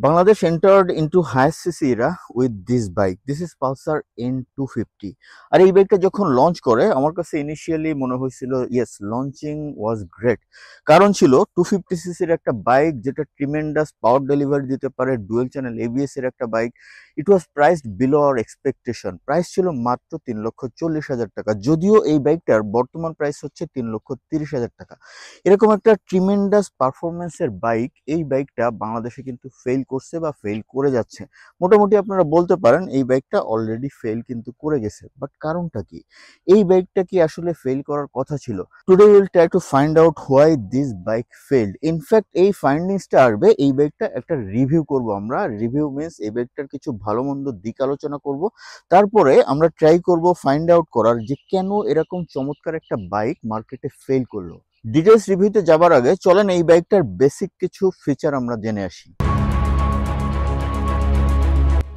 Bangladesh entered into highest CC era with this bike. This is Pulsar N250 আর এই বাইকটা যখন launch করে আমার কাছে ইনিশিয়ালি মনে হয়েছিল ইয়েস লঞ্চিং ওয়াজ গ্রেট। কারণ ছিল 250 সিসির একটা বাইক যেটা ট্রিমেন্ডাস পাওয়ার ডেলিভারি দিতে পারে, ডুয়েল চ্যানেল এবিএস এর একটা bike. It was priced below our expectation. Price ছিল মাত্র 3,40,000 টাকা, যদিও এই বাইকটার বর্তমান প্রাইস হচ্ছে 3,30,000 টাকা। এরকম একটা ট্রিমেন্ডাস পারফরমেন্সের বাইক, এই বাইকটা বাংলাদেশে কিন্তু ফেল করছে বা ফেল করে যাচ্ছে। মোটামুটি আপনারা বলতে পারেন এই বাইকটা অলরেডি ফেল কিন্তু করে গেছে। বাট কারণটা কি? এই বাইকটা কি আসলে ফেল করার কথা ছিল? Today will try to find out why this bike failed. In fact এই ফাইন্ডিংসটা আসবে এই বাইকটা একটা রিভিউ করব আমরা। রিভিউ মিন্স এই বাইকটার কিছু ভালো মন্দ দিক আলোচনা করব, তারপরে আমরা ট্রাই করব ফাইন্ড আউট করার যে কেন এরকম চমৎকার একটা বাইক মার্কেটে ফেল করলো। ডিটেলস রিভিউতে যাবার আগে চলেন এই বাইকটার বেসিক কিছু ফিচার আমরা জেনে আসি।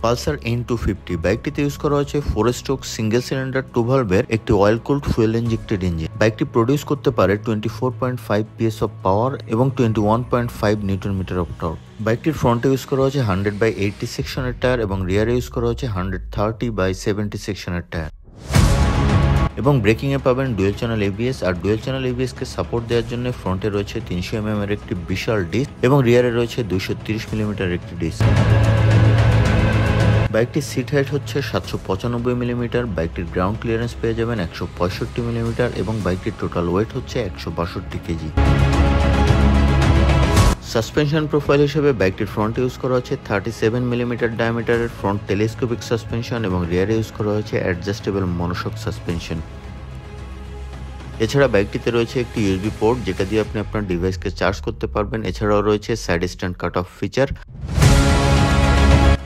পালসার N250 বাইকটিতে ইউজ করা হয়েছে 4 স্ট্রোক সিঙ্গেল সিলিন্ডার 2 ভালভের একটি oil cooled fuel injected engine. বাইকটি প্রডিউস করতে পারে 24.5 PS অফ পাওয়ার এবং 21.5 নিউটন মিটার অফ টর্ক। বাইকটির ফ্রন্টে ইউজ করা হয়েছে 100/80 সেকশনের টায়ার এবং রিয়ারে ইউজ করা হয়েছে 130/70 সেকশনের টায়ার। এবং ব্রেকিং এ পাবেন ডুয়েল চ্যানেল এবিএস। আর ডুয়েল চ্যানেল এবিএস কে সাপোর্ট দেওয়ার জন্য ফ্রন্টে রয়েছে 300 mm এর একটি বিশাল ডিস্ক এবং রিয়ারে রয়েছে 230 mm একটি ডিস্ক। বাইকটির সিট হাইট হচ্ছে 795 mm। বাইকটির গ্রাউন্ড ক্লিয়ারেন্স পেয়ে যাবেন 165 mm এবং বাইকটির টোটাল ওয়েট হচ্ছে 162 কেজি। সাসপেনশন প্রোফাইল হিসেবে বাইকটির ফ্রন্টে ইউজ করা হচ্ছে 37 mm ডায়ামিটারের ফ্রন্ট টেলিস্কোপিক সাসপেনশন এবং রিয়ারে ইউজ করা হয়েছে অ্যাডজাস্টেবল মনোশক সাসপেনশন। এছাড়া বাইকটিতে রয়েছে একটি ইউএসবি পোর্ট যেটা দিয়ে আপনি আপনার ডিভাইসকে চার্জ করতে পারবেন। এছাড়াও রয়েছে side stand cut off feature.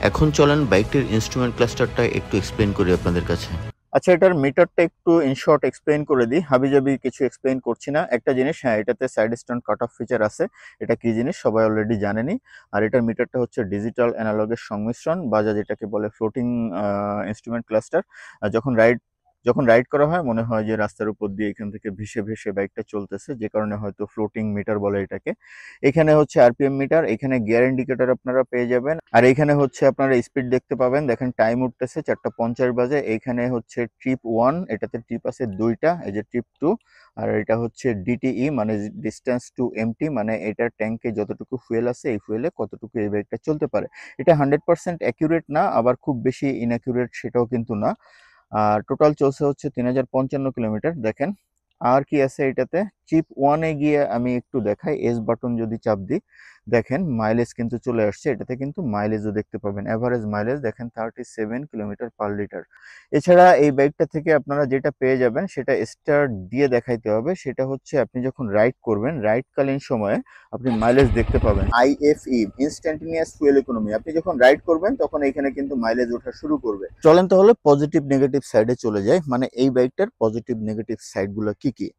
এখন চলেন বাইকটির ইনস্ট্রুমেন্ট ক্লাস্টারটা একটু এক্সপ্লেন করি আপনাদের কাছে। আচ্ছা, এটার মিটারটা একটু ইন শর্ট এক্সপ্লেইন করে দিই, হাবিজাবি কিছু এক্সপ্লেইন করছি না। একটা জিনিস, হ্যাঁ, এটাতে side stand cut off feature আছে। এটা কি জিনিস সবাই অলরেডি জানেনি। আর এটার মিটারটা হচ্ছে ডিজিটাল অ্যানালগের সংমিশ্রণ, বাজাজ যেটাকে বলে ফ্লোটিং ইনস্ট্রুমেন্ট ক্লাস্টার। যখন রাইড করা হয় মনে হয় যে রাস্তার উপর দিয়ে এখান থেকে ভেসে ভেসে বাইকটা চলতেছে, যে কারণে হয়তো ফ্লোটিং মিটার বলে এটাকে। এখানে হচ্ছে আরপিএম মিটার, এখানে গিয়ার ইন্ডিকেটর আপনারা পেয়ে যাবেন। আর এখানে হচ্ছে আপনারা স্পিড দেখতে পাবেন, দেখেন টাইম উঠতেছে 4:50 বাজে। এখানে হচ্ছে ট্রিপ 1, এটাতে ট্রিপ আছে 2টা, এই যে ট্রিপ 2। আর এটা হচ্ছে ডিটিই মানে ডিস্টেন্স টু এমটি, মানে এটার ট্যাঙ্কে যতটুকু ফুয়েল আছে এই ফুয়েলে কতটুকু এই বাইকটা চলতে পারে। এটা 100% অ্যাকিউরেট না, আবার খুব বেশি ইনঅ্যাকিউরেট সেটাও কিন্তু না। আর টোটাল চলছে হচ্ছে 3055 কিলোমিটার। দেখেন আর কি আছে এটাতে। চিপ 1-এ গিয়ে আমি একটু দেখাই, এস বাটন যদি চাপ দিই দেখেন মাইলেজ কিন্তু চলে আসছে। এটাতে কিন্তু মাইলেজও দেখতে পাবেন, অ্যাভারেজ মাইলেজ দেখেন 37 কিলোমিটার পার লিটার। এছাড়া এই বাইকটা থেকে আপনারা যেটা পেয়ে যাবেন সেটা স্টার্ট দিয়ে দেখাইতে হবে। সেটা হচ্ছে আপনি যখন রাইড করবেন, রাইডকালীন সময়ে আপনি মাইলেজ দেখতে পাবেন। আইএফই ইনস্ট্যান্টিনিয়াস ফুয়েল ইকোনমি, আপনি যখন রাইড করবেন তখন এখানে কিন্তু মাইলেজ ওঠা শুরু করবে। চলেন তাহলে পজিটিভ নেগেটিভ সাইডে চলে যায়, মানে এই বাইকটার পজিটিভ নেগেটিভ সাইডগুলো কি কি।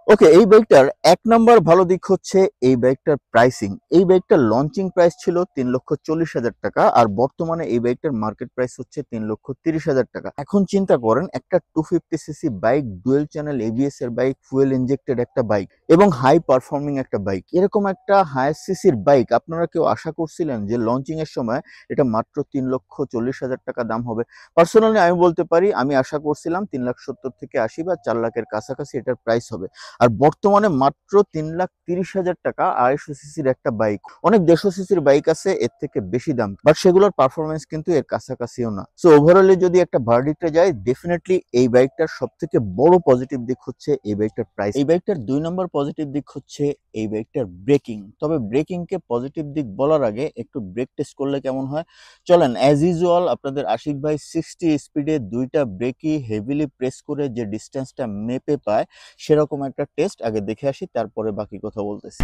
ওকে, এই বাইকটার 1 নম্বর ভালো দিক হচ্ছে এই বাইকটার প্রাইসিং। এই বাইকটার লঞ্চিং প্রাইস ছিল 3,40,000 টাকা, আর বর্তমানে এই বাইকটার মার্কেট প্রাইস হচ্ছে 3,30,000 টাকা। এখন চিন্তা করেন একটা 250 CC bike, dual channel ABS এর বাইক, ফুয়েল ইনজেক্টেড একটা বাইক এবং হাই পারফর্মিং একটা বাইক, এরকম একটা হাই সিসির বাইক আপনারা কেউ আশা করছিলেন যে লঞ্চিং এর সময় এটা মাত্র 3,40,000 টাকা দাম হবে? পার্সোনালি আমি বলতে পারি আমি আশা করছিলাম 3,70,000 থেকে 80 বা 4 লাখের কাছাকাছি এটার প্রাইস হবে। আর বর্তমানে মাত্র 3,30,000 টাকা 250 সিসির একটা বাইক। অনেক 150 সিসির বাইক আছে এর থেকে বেশি দাম, বাট সেগুলোর পারফরমেন্স কিন্তু এর কাছাকাছিও না। সো ওভারঅলি যদি একটা ভার্ডিক্টে যায়, ডেফিনেটলি এই বাইকটার সবথেকে বড় পজিটিভ দিক হচ্ছে এই বাইকটার প্রাইস। এই বাইকটার 2 নম্বর পজিটিভ দিক হচ্ছে এই বাইকটার ব্রেকিং। তবে ব্রেকিং কে পজিটিভ দিক বলার আগে একটু ব্রেক টেস্ট করলে কেমন হয় চলেন। অ্যাজ ইউজুয়াল আপনাদের আশিক ভাই 60 স্পিডে 2টা ব্রেকই হেভিলি প্রেস করে যে ডিস্টেন্সটা মেপে পায় সেরকম একটা টেস্ট আগে দেখে আসি, তারপরে বাকি কথা বলতেছি।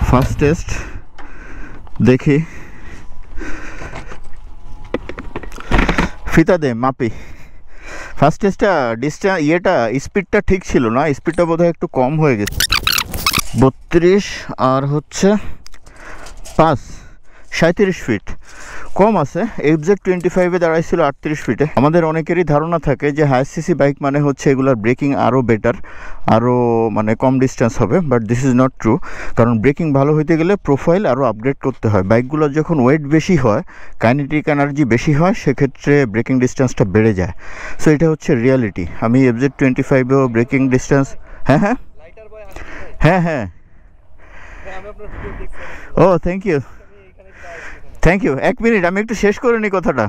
ফার্স্ট টেস্ট দেখি, ফিতা দে মাপি। ফার্স্ট টেস্টটা স্পিডটা ঠিক ছিল না, স্পিডটা বোধহয় একটু কম হয়ে গেছে। 32 আর হচ্ছে 5, 37 ফিট কম আছে। FZ25 দাঁড়াইছিল 38 ফিটে। আমাদের অনেকেরই ধারণা থাকে যে হায়ার সিসি বাইক মানে হচ্ছে এগুলার ব্রেকিং আরও বেটার, আরও মানে কম ডিস্টেন্স হবে, but this is not true. কারণ ব্রেকিং ভালো হইতে গেলে প্রোফাইল আরও আপগ্রেড করতে হয়। বাইকগুলোর যখন ওয়েট বেশি হয়, কাইনেটিক এনার্জি বেশি হয়, সেক্ষেত্রে ব্রেকিং ডিস্টেন্সটা বেড়ে যায়। সো এটা হচ্ছে রিয়ালিটি। আমি FZ25এও ব্রেকিং ডিস্টেন্স, হ্যাঁ হ্যাঁ হ্যাঁ হ্যাঁ, ও thank you thank you. 1 minute, আমি একটু শেষ করে নিই কথাটা।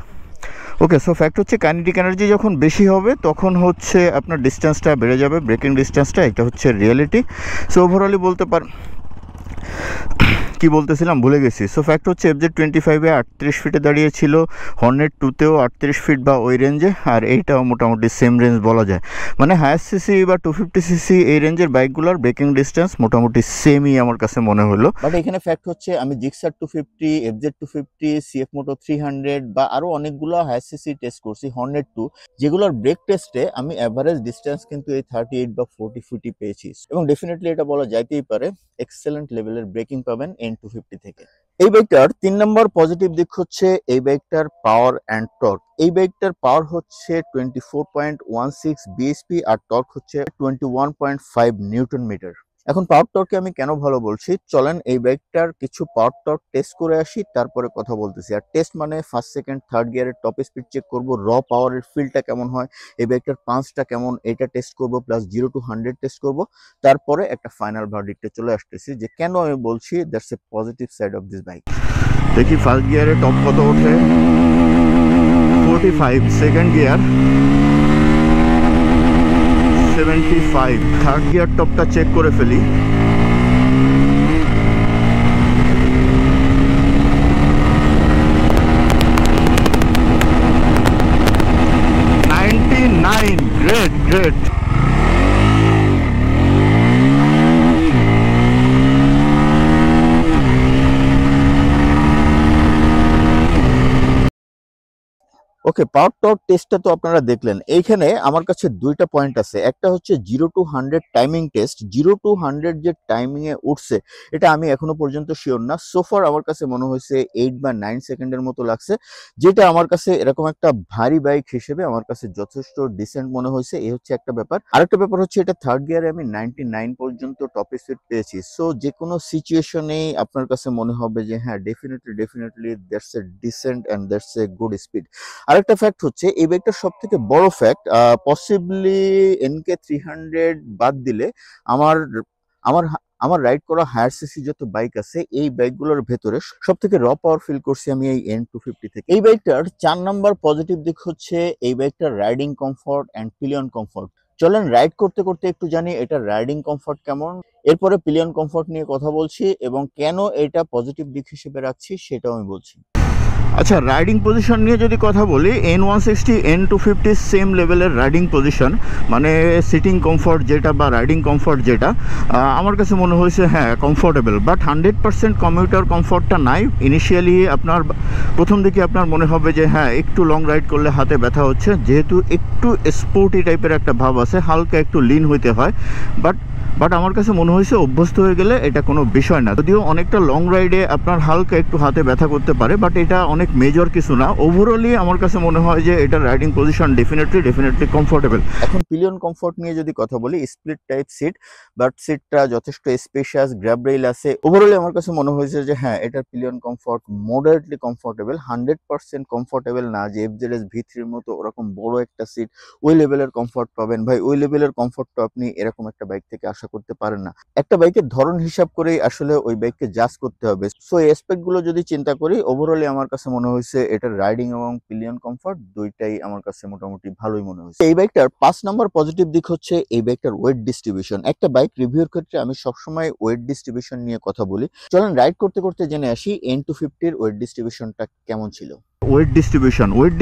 ওকে, সো ফ্যাক্ট হচ্ছে কাইনেটিক এনার্জি যখন বেশি হবে তখন হচ্ছে আপনার ডিস্টেন্সটা বেড়ে যাবে, ব্রেকিং ডিস্টেন্সটা। এটা হচ্ছে রিয়েলিটি। সো ওভারঅলি বলতে পার, কি বলতেছিলাম ভুলে গেছি। সো ফ্যাক্ট হচ্ছে FZ25-এ 38 ফিটে দাঁড়িয়েছিল, হর্নেট 2তেও 38 ফিট বা ওই রেঞ্জে, আর এইটাও মোটামুটি সেম রেঞ্জ বলা যায়। মানে হায়ার সিসি বা 250cc এই রেঞ্জের বাইকগুলোর ব্রেকিং ডিস্টেন্স মোটামুটি সেমই আমার কাছে মনে হলো। বাট এখানে ফ্যাক্ট হচ্ছে আমি জিক্সার 250, FZ250, CF Moto 300 বা আরও অনেকগুলো হায়ার সিসি টেস্ট করছি, হর্নেট 2, যেগুলোর ব্রেক টেস্টে আমি অ্যাভারেজ ডিস্টেন্স কিন্তু এই 38 বা 40 ফিটই পেয়েছি। এবং ডেফিনেটলি এটা বলা যাইতেই পারে এক্সেলেন্ট লেভেলের ব্রেকিং পাবেন N250 থেকে। এই বাইকটার 3 নম্বর পজিটিভ দিক হচ্ছে এই বাইকটার পাওয়ার অ্যান্ড টর্ক। এই বাইকটার পাওয়ার হচ্ছে 24.16 বিএসপি আর টর্ক হচ্ছে 21.5 নিউটন মিটার। এখন পাওয়ার টর্কে আমি কেন ভালো বলছি, চলেন এই বাইকটার কিছু পাওয়ার টর্ক টেস্ট করে আসি, তারপরে কথা বলতেছি। আর টেস্ট মানে ফার্স্ট সেকেন্ড থার্ড গিয়ারের টপ স্পিড চেক করব, র পাওয়ারের ফিলটা কেমন হয়, এই বাইকটার পাঞ্চটা কেমন, এটা টেস্ট করব, প্লাস 0 to 100 টেস্ট করব। তারপরে একটা ফাইনাল ভার্ডিক্টে চলে আসতেছি যে কেন আমি বলছি that's a positive side of this bike. দেখি ফার্স্ট গিয়ারে টপ কত ওঠে, 45, সেকেন্ড গিয়ার 75, থার্ড গিয়ার টপটা চেক করে ফেলি, 99, গ্রেট গ্রেট। ওকে, পাওয়ার টর্ক টেস্টটা তো আপনারা দেখলেন। এইখানে আমার কাছে দুইটা পয়েন্ট আছে। একটা হচ্ছে 0 to 100 টাইমিং টেস্ট। 0 to 100 যে টাইমিং এ উঠছে এটা আমি এখনো পর্যন্ত শিওর না। সোফার আমার কাছে মনে হয়েছে 8 বা 9 সেকেন্ডের মতো লাগছে, যেটা আমার কাছে এরকম একটা ভারী বাইক হিসেবে আমার কাছে যথেষ্ট ডিসেন্ট মনে হয়েছে। এই হচ্ছে একটা ব্যাপার। আরেকটা ব্যাপার হচ্ছে এটা থার্ড গিয়ারে আমি 99 পর্যন্ত টপ স্পিড পেয়েছি। সো যে কোনো সিচুয়েশনেই আপনার কাছে মনে হবে যে হ্যাঁ definitely that's a dissent and that's a good speed. আরেকটা ফ্যাক্ট হচ্ছে এই বাইকটার সব থেকে বড় ফ্যাক্ট, পসিবলি NK300 বাদ দিলে আমার আমার আমার রাইড করা হায়ার সিসি যত বাইক আছে এই বাইকগুলোর ভেতরে সব থেকে র পাওয়ার ফিল করছি আমি এই N250 থেকে। এই বাইকটার 4 নাম্বার পজিটিভ দিক হচ্ছে এই বাইকটার riding comfort and pillion comfort. চলেন রাইড করতে করতে একটু জানি এটার রাইডিং কমফোর্ট কেমন, এরপরে পিলিয়ন কমফোর্ট নিয়ে কথা বলছি এবং কেন এটা পজিটিভ দিক হিসেবে রাখছি সেটাও আমি বলছি। আচ্ছা, রাইডিং পজিশন নিয়ে যদি কথা বলি, N160 N250 সেম লেভেলের রাইডিং পজিশন, মানে সিটিং কমফর্ট যেটা বা রাইডিং কমফর্ট যেটা আমার কাছে মনে হয়েছে হ্যাঁ কমফোর্টেবল, বাট 100% কমিউটার কমফর্টটা নাই। ইনিশিয়ালি আপনার প্রথম দিকে আপনার মনে হবে যে হ্যাঁ একটু লং রাইড করলে হাতে ব্যথা হচ্ছে, যেহেতু একটু স্পোর্টি টাইপের একটা ভাব আছে, হালকা একটু লিন হইতে হয়। বাট আমার কাছে মনে হয়েছে অভ্যস্ত হয়ে গেলে এটা কোনো বিষয় না। যদিও অনেকটা লং রাইডে আপনার হালকা একটু হাতে ব্যথা করতে পারে, বাট এটা অনেক মেজর কিছু না। ওভারঅলি আমার কাছে মনে হয় যে এটা রাইডিং পজিশন ডেফিনেটলি কমফোর্টেবল। এখন পিলিয়ন কমফোর্ট নিয়ে যদি কথা বলি, স্প্লিট টাইপ সিট, বাট সিটটা যথেষ্ট স্পেশিয়াস, গ্র্যাব রেইল আছে। ওভারঅলি আমার কাছে মনে হয়েছে যে হ্যাঁ এটার pillion comfort moderately comfortable, 100% comfortable না যে FZS V3 মতো ওরকম বড় একটা সিট ওই লেভেলের কমফোর্ট পাবেন। ভাই ওই লেভেলের কমফোর্টটা আপনি এরকম একটা বাইক থেকে আশা করতে পারেন না। একটা বাইকের ধরন হিসাব করেই আসলে ওই বাইককে জাজ করতে হবে। সো এই অ্যাসপেক্ট গুলো যদি চিন্তা করি, ওভারঅলি আমার কাছে মনে হয়েছে এটার রাইডিং এবং পিলিয়ন কমফোর্ট দুইটাই আমার কাছে মোটামুটি ভালোই মনে হয়েছে। এই বাইকটার 5 নম্বর পজিটিভ দিক হচ্ছে এই বাইকটার ওয়েট ডিস্ট্রিবিউশন। একটা বাইক রিভিউর ক্ষেত্রে আমি সবসময় ওয়েট ডিস্ট্রিবিউশন নিয়ে কথা বলি। চলেন রাইড করতে করতে জেনে আসি N250 এর ওয়েট ডিস্ট্রিবিউশনটা কেমন ছিল। ওয়েট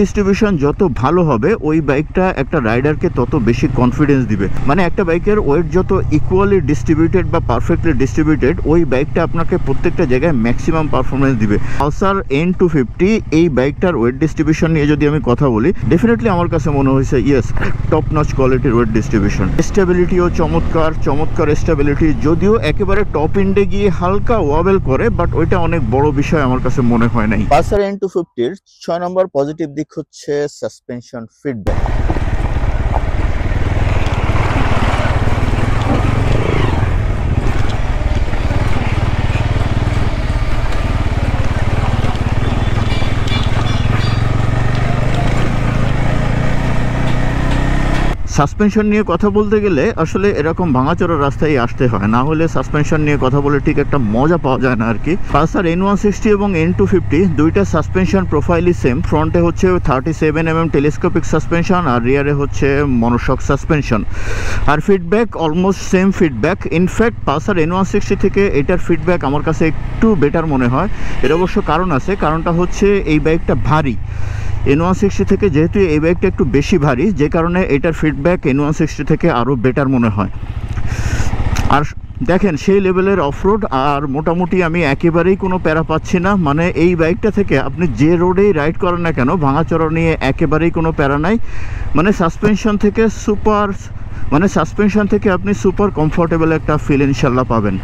ডিস্ট্রিবিউশন যত ভালো হবে ওই বাইকটা একটা রাইডারকে তত বেশি কনফিডেন্স দিবে। মানে একটা বাইকের ওয়েট যত ইকুয়ালি ডিস্ট্রিবিউটেড বা পারফেক্টলি ডিস্ট্রিবিউটেড ওই বাইকটা আপনাকে প্রত্যেকটা জায়গায় ম্যাক্সিমাম পারফরমেন্স দিবে। পালসার N250 এই বাইকটার ওয়েট ডিস্ট্রিবিউশন নিয়ে যদি আমি কথা বলি, ডেফিনেটলি আমার কাছে মনে হয়েছে ইয়েস, টপ নচ কোয়ালিটির ওয়েট ডিস্ট্রিবিউশন। স্টেবিলিটিও চমৎকার স্টেবিলিটি, যদিও একেবারে টপ এন্ডে গিয়ে হালকা ওয়াবেল করে, বাট ওইটা অনেক বড় বিষয় আমার কাছে মনে হয় নাই। পালসার N250 6 নম্বর পজিটিভ দিক হচ্ছে সাসপেনশন ফিডব্যাক। সাসপেনশন নিয়ে কথা বলতে গেলে আসলে এরকম ভাঙাচোরা রাস্তায় আসতে হয়, না হলে সাসপেনশন নিয়ে কথা বলে ঠিক একটা মজা পাওয়া যায় না আর কি। পালসার N160 এবং N250 দুইটা সাসপেনশন প্রোফাইলই সেম। ফ্রন্টে হচ্ছে 37mm টেলিস্কোপিক সাসপেনশন আর রিয়ারে হচ্ছে মনোশক সাসপেনশন। আর feedback almost same feedback. In fact Pulsar N160 থেকে এটার ফিডব্যাক আমার কাছে একটু বেটার মনে হয়। এর অবশ্য কারণ আছে, কারণটা হচ্ছে এই বাইকটা ভারী। N160 থেকে যেহেতু এই বাইকটা একটু বেশি ভারী, যে কারণে এটার ফিডব্যাক N160 থেকে আরও বেটার মনে হয়। আর দেখেন সেই লেভেলের অফরোড, আর মোটামুটি আমি একেবারেই কোনো প্যারা পাচ্ছি না। মানে এই বাইকটা থেকে আপনি যে রোডেই রাইড করেন না কেন, ভাঙাচড়া নিয়ে একেবারেই কোনো প্যারা নাই। মানে সাসপেনশন থেকে আপনি সুপার কমফোর্টেবল একটা ফিল ইনশাল্লাহ পাবেন।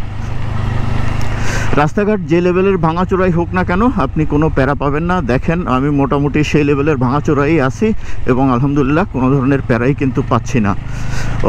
রাস্তাঘাট যে লেভেলের ভাঙাচোরাই হোক না কেন আপনি কোনো প্যারা পাবেন না। দেখেন আমি মোটামুটি সেই লেভেলের ভাঙাচোরাই আছি এবং আলহামদুলিল্লাহ কোনো ধরনের প্যারাই কিন্তু পাচ্ছি না।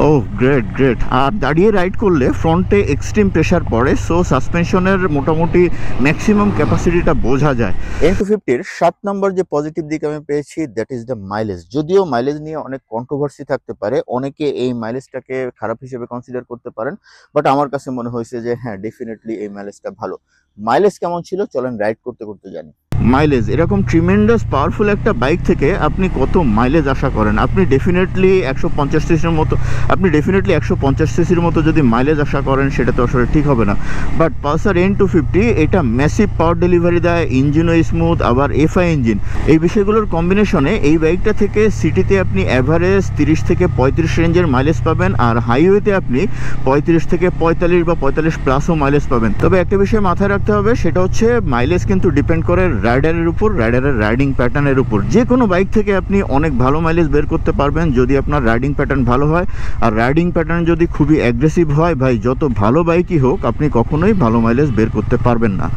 ও গ্রেট। আর দাঁড়িয়ে রাইড করলে ফ্রন্টে এক্সট্রিম প্রেশার পড়ে, সো সাসপেনশনের মোটামুটি ম্যাক্সিমাম ক্যাপাসিটিটা বোঝা যায়। N250-র 7 নম্বর যে পজিটিভ দিক আমি পেয়েছি দ্যাট ইজ দ্য মাইলেজ। যদিও মাইলেজ নিয়ে অনেক কন্ট্রোভার্সি থাকতে পারে, অনেকে এই মাইলেজটাকে খারাপ হিসেবে কনসিডার করতে পারেন, বাট আমার কাছে মনে হয়েছে যে হ্যাঁ, ডেফিনেটলি এই মাইলেজটা ভালো। মাইলেজ কেমন ছিল চলেন রাইড করতে জানি। মাইলেজ এরকম ট্রিমেন্ডাস পাওয়ারফুল একটা বাইক থেকে আপনি কত মাইলেজ আশা করেন? আপনি ডেফিনেটলি 150 সিসির মতো যদি মাইলেজ আশা করেন সেটা তো আসলে ঠিক হবে না। বাট পালসার N250 এটা ম্যাসিভ পাওয়ার ডেলিভারি দেয়, ইঞ্জিনও স্মুথ, আবার FI ইঞ্জিন। এই বিষয়গুলোর কম্বিনেশনে এই বাইকটা থেকে সিটিতে আপনি অ্যাভারেজ 30 থেকে 35 রেঞ্জের মাইলেজ পাবেন, আর হাইওয়েতে আপনি 35 থেকে 45 বা 45 প্লাসও মাইলেজ পাবেন। তবে একটা বিষয় মাথায় রাখতে হবে, সেটা হচ্ছে মাইলেজ কিন্তু ডিপেন্ড করে রাইডারের উপর, রাইডারের রাইডিং প্যাটার্নের উপর। যে কোনো বাইক থেকে আপনি অনেক ভালো মাইলেজ বের করতে পারবেন যদি আপনার রাইডিং প্যাটার্ন ভালো হয়। আর রাইডিং প্যাটার্ন যদি খুবই অ্যাগ্রেসিভ হয়, ভাই যত ভালো বাইকই হোক আপনি কখনোই ভালো মাইলেজ বের করতে পারবেন না।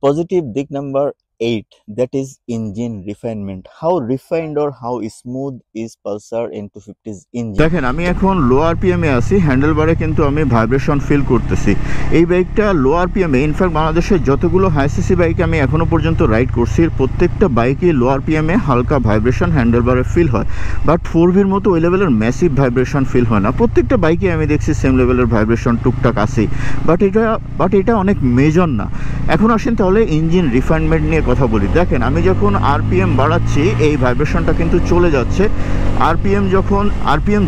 পজিটিভ দিক number 8, that is engine refinement. How refined or how smooth is Pulsar N250's engine? দেখেন আমি এখন লো আরপিএম এ আছি, হ্যান্ডেল বারে কিন্তু আমি ভাইব্রেশন ফিল করতেছি। এই বাইকটা লো আরপিএম এ, ইনফ্যাক্ট বাংলাদেশের যতগুলো হাই সিসি বাইক আমি এখনো পর্যন্ত রাইড করছি প্রত্যেকটা বাইকে লো আরপিএম এ হালকা ভাইব্রেশন হ্যান্ডেল বারে ফিল হয়, বাট 4V'র মতো ওই লেভেলের ম্যাসিভ ভাইব্রেশন ফিল হয় না। প্রত্যেকটা বাইকে আমি দেখছি সেম লেভেলের ভাইব্রেশন টুকটাক আছে, বাট এটা অনেক মেজর না। এখন আসেন তাহলে ইঞ্জিন রিফাইনমেন্ট নিয়ে কথা বলি। দেখেন আমি যখন আরপিএম বাড়াচ্ছি এই ভাইব্রেশনটা কিন্তু চলে যাচ্ছে, আরপিএম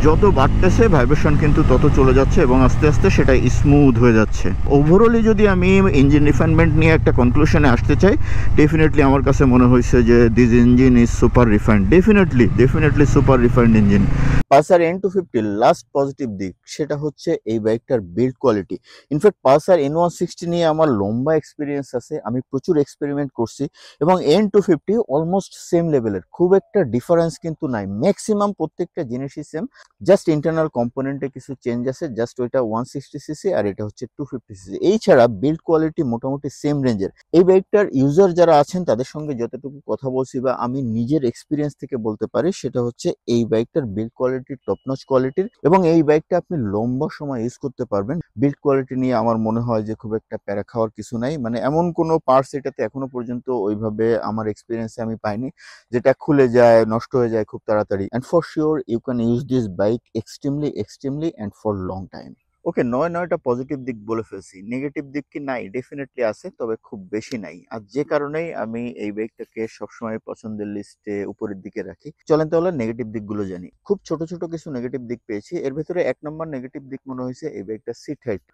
যত বাড়তেছে ভাইব্রেশন কিন্তু তত চলে যাচ্ছে এবং আস্তে আস্তে সেটা স্মুথ হয়ে যাচ্ছে। ওভারঅলি যদি আমি ইঞ্জিন রিফাইনমেন্ট নিয়ে একটা কনক্লুশনে আসতে চাই, ডেফিনেটলি আমার কাছে মনে হয়েছে যে this engine is super refined, definitely super refined engine. Pulsar N250 last positive দিক সেটা হচ্ছে এই বাইকটার build quality. In fact Pulsar N160 নিয়ে আমার লম্বা এক্সপিরিয়েন্স আছে, আমি প্রচুর এক্সপেরিমেন্ট করছি এবং N250 অলমোস্ট সেম লেভেলের, খুব একটা ডিফারেন্স কিন্তু নাই। ম্যাক্সিমাম প্রত্যেকটা জিনিসই সেম, জাস্ট ইন্টারনাল কম্পোনেন্টে কিছু চেঞ্জ আছে। জাস্ট ওইটা 160cc আর এটা হচ্ছে 250cc। এই ছাড়া বিল্ড কোয়ালিটি মোটামুটি সেম রেঞ্জের। এই বাইকটার ইউজার যারা আছেন তাদের সঙ্গে যতটুকু কথা বলছি বা আমি নিজের এক্সপিরিয়েন্স থেকে বলতে পারি, সেটা হচ্ছে এই বাইকটার বিল্ড কোয়ালিটি টপ নচ কোয়ালিটির এবং এই বাইকটা আপনি লম্বা সময় ইউজ করতে পারবেন। বিল্ড কোয়ালিটি নিয়ে আমার মনে হয় যে খুব একটা প্যারা খাওয়ার কিছু নাই। মানে এমন কোনো পার্টস এটাতে এখনো পর্যন্ত ওইভাবে আমার এক্সপিরিয়েন্সে আমি পাইনি যেটা খুলে যায়, নষ্ট হয়ে যায় খুব তাড়াতাড়ি। And for sure you can use this bike extremely and for long time. Okay, 9টা পজিটিভ দিক বলে ফেলছি, নেগেটিভ দিক কি নাই? ডেফিনেটলি আছে, তবে খুব বেশি নাই। আর যে কারণেই আমি এই বাইকটাকে সবসময় পছন্দের লিস্টে উপরের দিকে রাখি। চলেন তাহলে নেগেটিভ দিকগুলো জানি। খুব ছোট কিছু নেগেটিভ দিক পেয়েছি। এর ভেতরে 1 নম্বর নেগেটিভ দিক মনে হয়েছে এই বাইকটার সিট হাইট।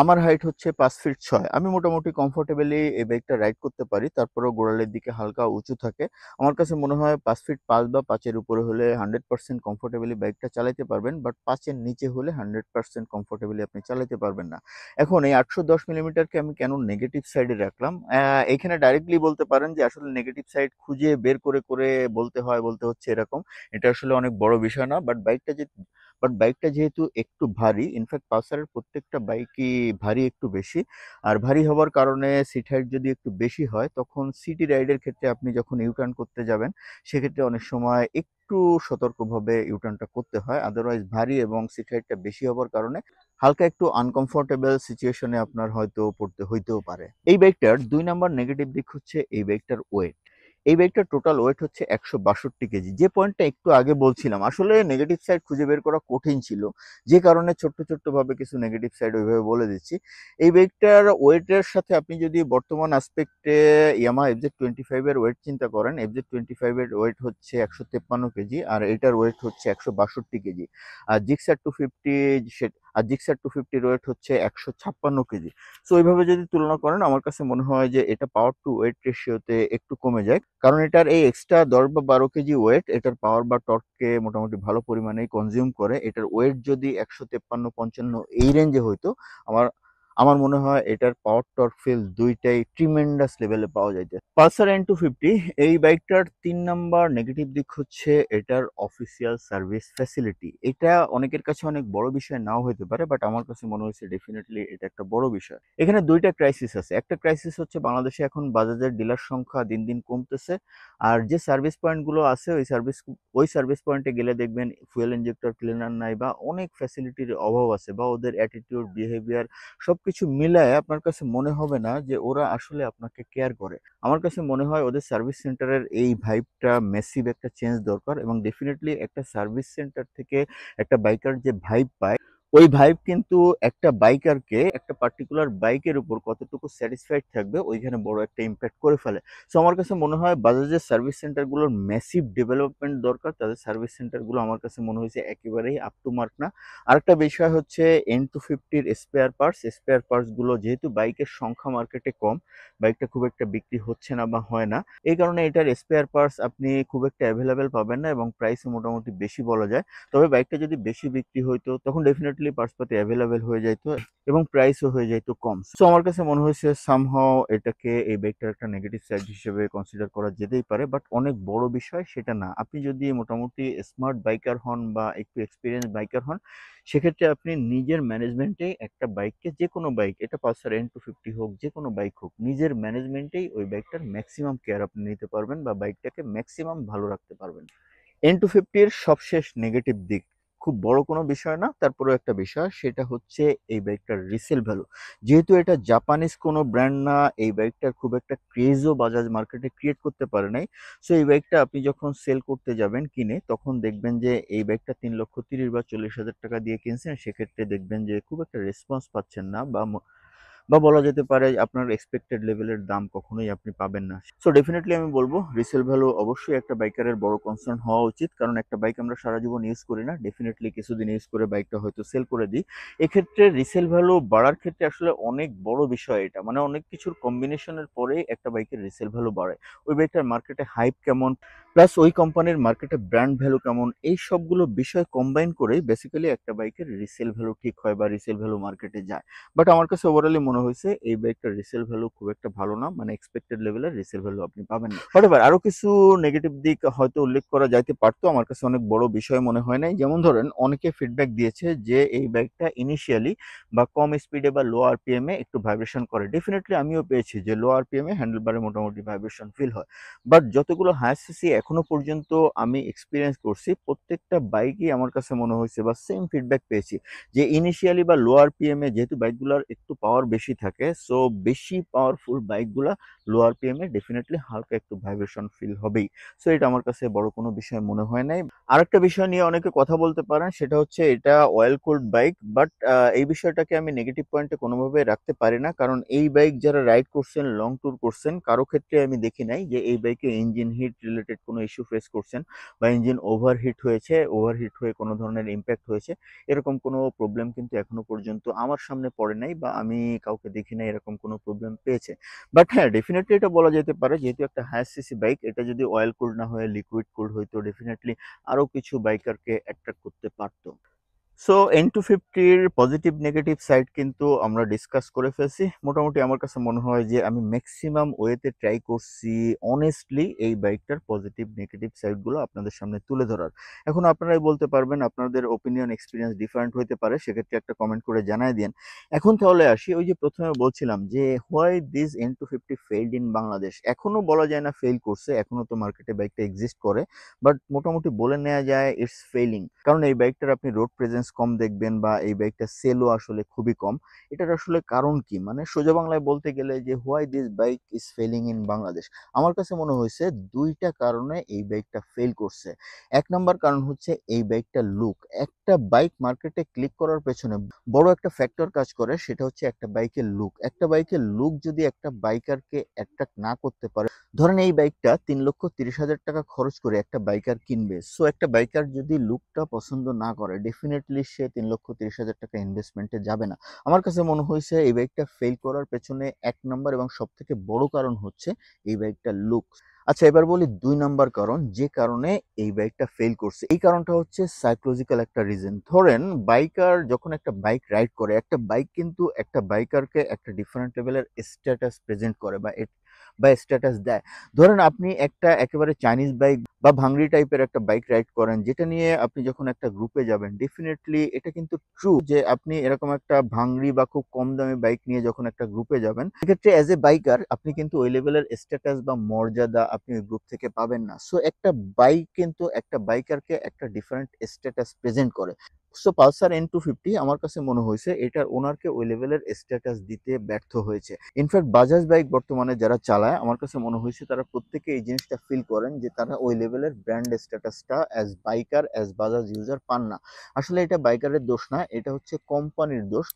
আমার হাইট হচ্ছে 5 ফিট 6। আমি মোটামুটি কমফোর্টেবলি এই বাইকটা রাইড করতে পারি, তারপরেও গোড়ালির দিকে হালকা উঁচু থাকে। আমার কাছে মনে হয় 5 ফিট 5 বা 5-এর উপরে হলে 100% কমফোর্টেবলি বাইকটা চালাতে পারবেন, বাট 5-এর নিচে হলে 100% কমফোর্টেবলি আপনি চালাতে পারবেন না। এখন এই 810 মিলিমিটারকে আমি কেন নেগেটিভ সাইডে রাখলাম, এখানে ডাইরেক্টলি বলতে পারেন যে আসলে নেগেটিভ সাইড খুঁজে বের করে করে বলতে হচ্ছে এরকম। এটা আসলে অনেক বড় বিষয় না, বাট বাইকটা যেহেতু একটু ভারী, ইনফ্যাক্ট পালসারের প্রত্যেকটা বাইকই ভারী একটু বেশি। আর ভারী হওয়ার কারণে সিট হাইট যদি একটু বেশি হয়, তখন সিটি রাইডের ক্ষেত্রে আপনি যখন ইউটার্ন করতে যাবেন, সেক্ষেত্রে অনেক সময় একটু সতর্কভাবে ইউটার্নটা করতে হয়। আদারওয়াইজ ভারী এবং সিট হাইটটা বেশি হওয়ার কারণে হালকা একটু আনকমফোর্টেবল সিচুয়েশনে আপনার হয়তো পড়তে হইতেও পারে। এই বাইকটার 2 নাম্বার নেগেটিভ দিক হচ্ছে এই বাইকটার ওয়েট। এই বাইকটার টোটাল ওয়েট হচ্ছে 162 কেজি। যে পয়েন্টটা একটু আগে বলছিলাম, আসলে নেগেটিভ সাইড খুঁজে বের করা কঠিন ছিল, যে কারণে ছোট্ট ছোট্ট ভাবে কিছু নেগেটিভ সাইড ওইভাবে বলে দিচ্ছি। এই বাইকটার ওয়েটের সাথে আপনি যদি বর্তমান আসপেক্টে ইয়ামাহা FZ25 এর ওয়েট চিন্তা করেন, FZ25 এর ওয়েট হচ্ছে 153 কেজি, আর এটার ওয়েট হচ্ছে 162 কেজি। আর জিক্সার 250 ওয়েট হচ্ছে 156 কেজি। সো এইভাবে যদি তুলনা করেন, আমার কাছে মনে হয় যে এটা পাওয়ার টু ওয়েট রেশিওতে একটু কমে যায়, কারণ এটার এই এক্সট্রা 10 বা 12 কেজি ওয়েট এটার পাওয়ার বা টর্ককে মোটামুটি ভালো পরিমাণেই কনজিউম করে। এটার ওয়েট যদি 153-155 এই রেঞ্জে হইতো, আমার আমার মনে হয় এটার পাওয়ার টর্ক ফিল দুইটাই ট্রিমেন্ডাস লেভেলে পাওয়া যাইতে। পালসার N250 এই বাইকটার 3 নাম্বার নেগেটিভ দিক হচ্ছে এটার অফিসিয়াল সার্ভিস ফ্যাসিলিটি। এটা অনেকের কাছে অনেক বড় বিষয় নাও হতে পারে, বাট আমার কাছে মনে হয়েছে ডেফিনেটলি এটা একটা বড় বিষয়। এখানে দুইটা ক্রাইসিস আছে। একটা ক্রাইসিস হচ্ছে বাংলাদেশে এখন বাজাজের ডিলার সংখ্যা দিন দিন কমতেছে, আর যে সার্ভিস পয়েন্টগুলো আছে ওই সার্ভিস পয়েন্টে গেলে দেখবেন ফুয়েল ইনজেক্টর ক্লিনার নাই, বা অনেক ফ্যাসিলিটির অভাব আছে, বা ওদের অ্যাটিটিউড বিহেভিয়ার সবকিছু মিলায় আপনার কাছে মনে হবে না যে ওরা আসলে আপনাকে কেয়ার করে। আমার কাছে মনে হয় ওদের সার্ভিস সেন্টারের এই ভাইবটা মেসিভ একটা চেঞ্জ দরকার, এবং ডেফিনেটলি একটা সার্ভিস সেন্টার থেকে একটা বাইকার যে ভাইব পায়, ওই ভাইব কিন্তু একটা বাইকারকে একটা পার্টিকুলার বাইকের উপর কতটুকু স্যাটিসফাইড থাকবে ওইখানে বড় একটা ইম্প্যাক্ট করে ফেলে। সো আমার কাছে মনে হয় বাজাজের সার্ভিস সেন্টারগুলোর ম্যাসিভ ডেভেলপমেন্ট দরকার। তাদের সার্ভিস সেন্টারগুলো আমার কাছে মনে হয়েছে একেবারেই আপ টু মার্ক না। আরেকটা বিষয় হচ্ছে N250-র স্পেয়ার পার্টসগুলো যেহেতু বাইকের সংখ্যা মার্কেটে কম, বাইকটা খুব একটা বিক্রি হচ্ছে না বা হয় না, এই কারণে এটার স্পেয়ার পার্টস আপনি খুব একটা অ্যাভেলেবেল পাবেন না, এবং প্রাইসও মোটামুটি বেশি বলা যায়। তবে বাইকটা যদি বেশি বিক্রি হইতো, তখন ডেফিনেটলি পার্টসপাতি অ্যাভেলেবেল হয়ে যাইতো এবং প্রাইসও হয়ে যাইতো কম। সো আমার কাছে মনে হয়েছে সামহাও এটাকে এই বাইকটার একটা নেগেটিভ সাইড হিসেবে কনসিডার করা যেতেই পারে, বাট অনেক বড় বিষয় সেটা না। আপনি যদি মোটামুটি স্মার্ট বাইকার হন বা একটু এক্সপিরিয়েন্স বাইকার হন, সেক্ষেত্রে আপনি নিজের ম্যানেজমেন্টেই একটা বাইককে, যে কোনো বাইক, এটা পালসার N250 হোক, যে কোনো বাইক হোক, নিজের ম্যানেজমেন্টেই ওই বাইকটার ম্যাক্সিমাম কেয়ার আপনি নিতে পারবেন বা বাইকটাকে ম্যাক্সিমাম ভালো রাখতে পারবেন। N250-র সবশেষ নেগেটিভ দিক খুব বড় কোনো বিষয় না, তারপরেও একটা বিষয়, সেটা হচ্ছে এই বাইকটার রিসেল ভ্যালু। যেহেতু এটা জাপানিজ কোনো ব্র্যান্ড না, এই বাইকটার খুব একটা ক্রেজও বাজাজ মার্কেটে ক্রিয়েট করতে পারে নাই। সো এই বাইকটা আপনি যখন সেল করতে যাবেন কিনে, তখন দেখবেন যে এই বাইকটা 3,30,000 বা 40,000 টাকা দিয়ে কিনছেন, সেক্ষেত্রে দেখবেন যে খুব একটা রেসপন্স পাচ্ছেন না, বা বলা যেতে পারে আপনার এক্সপেক্টেড লেভেলের দাম কখনোই আপনি পাবেন না। সো ডেফিনেটলি আমি বলবো রিসেল ভ্যালু অবশ্যই একটা বাইকারের বড় কনসার্ন হওয়া উচিত, কারণ একটা বাইক আমরা সারা জীবন ইউজ করি না, ডেফিনেটলি কিছুদিন ইউজ করে বাইকটা হয়তো সেল করে দিই। এক্ষেত্রে রিসেল ভ্যালু বাড়ার ক্ষেত্রে আসলে অনেক বড় বিষয় এটা, মানে অনেক কিছুর কম্বিনেশনের পরে একটা বাইকের রিসেল ভ্যালু বাড়ে। ওই বাইকটার মার্কেটে হাইপ কেমন, প্লাস ওই কোম্পানির মার্কেটে ব্র্যান্ড ভ্যালু কেমন, এই সবগুলো বিষয় কম্বাইন করেই বেসিক্যালি একটা বাইকের রিসেল ভ্যালু ঠিক হয় বা রিসেল ভ্যালু মার্কেটে যায়। বাট আমার কাছে ওভারঅলি মনে হয়েছে এই বাইকটার রিসেল ভ্যালু খুব একটা ভালো না, মানে এক্সপেক্টেড লেভেলের রিসেল ভ্যালু আপনি পাবেন না। হোয়াটএভার, আরো কিছু নেগেটিভ দিক হয়তো উল্লেখ করা যাইতে পারতো, আমার কাছে অনেক বড় বিষয় মনে হয় নাই। যেমন ধরেন, অনেকে ফিডব্যাক দিয়েছে যে এই বাইকটা ইনিশিয়ালি বা কম স্পিডে বা লো আরপিএম এ একটু ভাইব্রেশন করে। ডেফিনেটলি আমিও পেয়েছি যে লো আরপিএম এ হ্যান্ডেলবারে মোটামুটি ভাইব্রেশন ফিল হয়, বাট যতগুলো হায়ার সিসি এখনো পর্যন্ত আমি এক্সপিরিয়েন্স করছি, প্রত্যেকটা বাইকই আমার কাছে মনে হয়েছে বা সেম ফিডব্যাক পেয়েছি যে ইনিশিয়ালি বা লো আরপিএম এ যেহেতু বাইকগুলোর একটু পাওয়ার বেশি বেশি থাকে, সো বেশি পাওয়ারফুল বাইকগুলা লো আরপিএম এ ডেফিনেটলি হালকা একটু ভাইব্রেশন ফিল হবেই। সো এটা আমার কাছে বড় কোনো বিষয় মনে হয় নাই। আরেকটা বিষয় নিয়ে অনেকে কথা বলতে পারেন, সেটা হচ্ছে এটা অয়েল কুলড বাইক, বাট এই বিষয়টাকে আমি নেগেটিভ পয়েন্টে কোনোভাবে রাখতে পারি না, কারণ এই বাইক যারা রাইড করছেন, লং ট্যুর করছেন, কারো ক্ষেত্রে আমি দেখি নাই যে এই বাইকে ইঞ্জিন হিট রিলেটেড কোনো ইস্যু ফেস করছেন বা ইঞ্জিন ওভারহিট হয়ে কোনো ধরনের ইম্প্যাক্ট হয়েছে, এরকম কোনো প্রবলেম কিন্তু এখনো পর্যন্ত আমার সামনে পড়ে নাই বা আমি কাউকে দেখি নাই এরকম কোনো প্রবলেম পেয়েছে। বাট হ্যাঁ, ডেফিনেটলি এটা বলা যেতে পারে, যেহেতু একটা হায়ার সিসি বাইক, এটা যদি অয়েল কুলড না হয়ে লিকুইড কুলড হইতো ডেফিনেটলি আরো কিছু বাইকারকে অ্যাট্রাক্ট করতে পারতো। সো N250-র পজিটিভ নেগেটিভ সাইড কিন্তু আমরা ডিসকাস করে ফেলছি। মোটামুটি আমার কাছে মনে হয় যে আমি ম্যাক্সিমাম ওয়েতে ট্রাই করছি অনেস্টলি এই বাইকটার পজিটিভ নেগেটিভ সাইডগুলো আপনাদের সামনে তুলে ধরার। এখন আপনারাই বলতে পারবেন, আপনাদের ওপিনিয়ন এক্সপিরিয়েন্স ডিফারেন্ট হইতে পারে, সেক্ষেত্রে একটা কমেন্ট করে জানায় দিন। এখন তাহলে আসি, ওই যে প্রথমে বলছিলাম যে why this N250 failed in Bangladesh. এখনো বলা যায় না ফেল করছে, এখনো তো মার্কেটে বাইকটা এক্সিস্ট করে, বাট মোটামুটি বলে নেওয়া যায় ইটস ফেইলিং। কারণ এই বাইকটার আপনি রোড প্রেজেন্স কম দেখবেন বা এই বাইকটা সেলও আসলে খুবই কম। এটার আসলে কারণ কি, মানে সোজা বাংলায় বলতে গেলে যে why this bike is felling in Bangladesh, আমার কাছে মনে হয়েছে দুইটা কারণে এই বাইকটা ফেল করছে। এক নম্বর কারণ হচ্ছে এই বাইকটা লুক। একটা বাইক মার্কেটে ক্লিক করার পেছনে বড় একটা ফ্যাক্টর কাজ করে, সেটা হচ্ছে একটা বাইকের লুক। একটা বাইকের লুক যদি একটা বাইকারকে অ্যাট্রাক্ট না করতে পারে, ধরেন এই বাইকটা 3,30,000 টাকা খরচ করে একটা বাইকার কিনবে, সো একটা বাইকার যদি লুকটা পছন্দ না করে ডেফিনেটলি সে 3,30,000 টাকা ইনভেস্টমেন্টে যাবে না। আমার কাছে মনে হয়েছে এই বাইকটা ফেল করার পেছনে এক নাম্বার এবং সব থেকে বড় কারণ হচ্ছে এই বাইকটার লুক। আচ্ছা, এবার বলি দুই নাম্বার কারণ যে কারণে এই বাইকটা ফেল করছে। এই কারণটা হচ্ছে সাইকোলজিক্যাল একটা রিজন। ধরেন বাইকার যখন একটা বাইক রাইড করে, একটা বাইক কিন্তু একটা বাইকারকে একটা ডিফারেন্ট লেভেলের স্ট্যাটাস প্রেজেন্ট করে বা স্ট্যাটাস দেয়। ধরেন আপনি একটা একেবারে চাইনিজ বাইক বা ভাংড়ি টাইপের একটা বাইক রাইড করেন, যেটা নিয়ে আপনি যখন একটা গ্রুপে যাবেন, ডেফিনেটলি এটা কিন্তু ট্রু যে আপনি এরকম একটা ভাংড়ি বা খুব কম দামি বাইক নিয়ে যখন একটা গ্রুপে যাবেন, সেক্ষেত্রে অ্যাজ এ বাইকার আপনি কিন্তু ওই লেভেলের স্ট্যাটাস বা মর্যাদা আপনি ওই গ্রুপ থেকে পাবেন না। সো একটা বাইক কিন্তু একটা বাইকারকে একটা ডিফারেন্ট স্ট্যাটাস প্রেজেন্ট করে। সো পালসার N250 আমার কাছে মনে হয়েছে এটার ওনারকে ওই লেভেলের স্ট্যাটাস দিতে ব্যর্থ হয়েছে। ইনফ্যাক্ট বাজাজ বাইক বর্তমানে যারা চালায়, আমার কাছে মনে হয়েছে তারা প্রত্যেকে এই জিনিসটা ফিল করেন যে তারা ওই লেভেলের ব্র্যান্ড স্ট্যাটাসটা as biker as Bajaj user পান না। আসলে এটা বাইকারের দোষ না, এটা হচ্ছে কোম্পানির দোষ।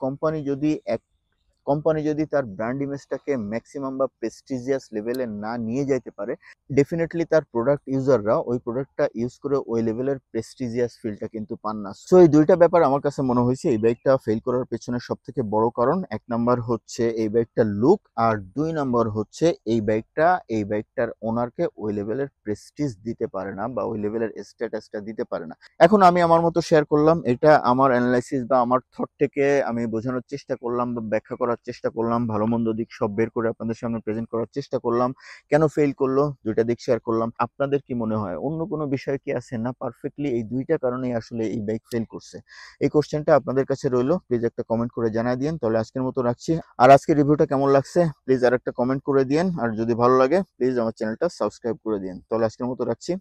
কোম্পানি যদি তার ব্র্যান্ড ইমেজটাকে ম্যাক্সিমাম বা প্রেস্টিজিয়াস লেভেলে না নিয়ে যাইতে পারে, ডেফিনেটলি তার প্রোডাক্ট ইউজাররা ওই প্রোডাক্টটা ইউজ করে ওই লেভেলের প্রেস্টিজিয়াস ফিলটা কিন্তু পান না। সো এই দুইটা ব্যাপার আমার কাছে মনে হয়েছে এই বাইকটা ফেল করার পেছনে সব থেকে বড় কারণ। এক নাম্বার হচ্ছে এই বাইকটার লুক, আর দুই নাম্বার হচ্ছে এই বাইকটার ওনারকে ওই লেভেলের প্রেস্টিজ দিতে পারে না বা ওই লেভেলের স্ট্যাটাসটা দিতে পারে না। এখন আমি আমার মতো শেয়ার করলাম, এটা আমার অ্যানালাইসিস বা আমার থট থেকে আমি বোঝানোর চেষ্টা করলাম বা ব্যাখ্যা করার চেষ্টা করলাম, ভালো মন্দ দিক সব বের করে আপনাদের সামনে প্রেজেন্ট করার চেষ্টা করলাম। কেন ফেল করলো দুইটা দিক শেয়ার করলাম। আপনাদের কি মনে হয় অন্য কোনো বিষয় কি আছে, না পারফেক্টলি এই দুইটা কারণেই আসলে এই বাইক ফেল করছে? এই কোশ্চেনটা আপনাদের কাছে রইলো, প্লিজ একটা কমেন্ট করে জানাই দিন। তাহলে আজকের মতো রাখছি। আর আজকের রিভিউটা কেমন লাগছে প্লিজ আর একটা কমেন্ট করে দিন, আর যদি ভালো লাগে প্লিজ আমার চ্যানেলটা সাবস্ক্রাইব করে দিন। তাহলে আজকের মতো রাখছি।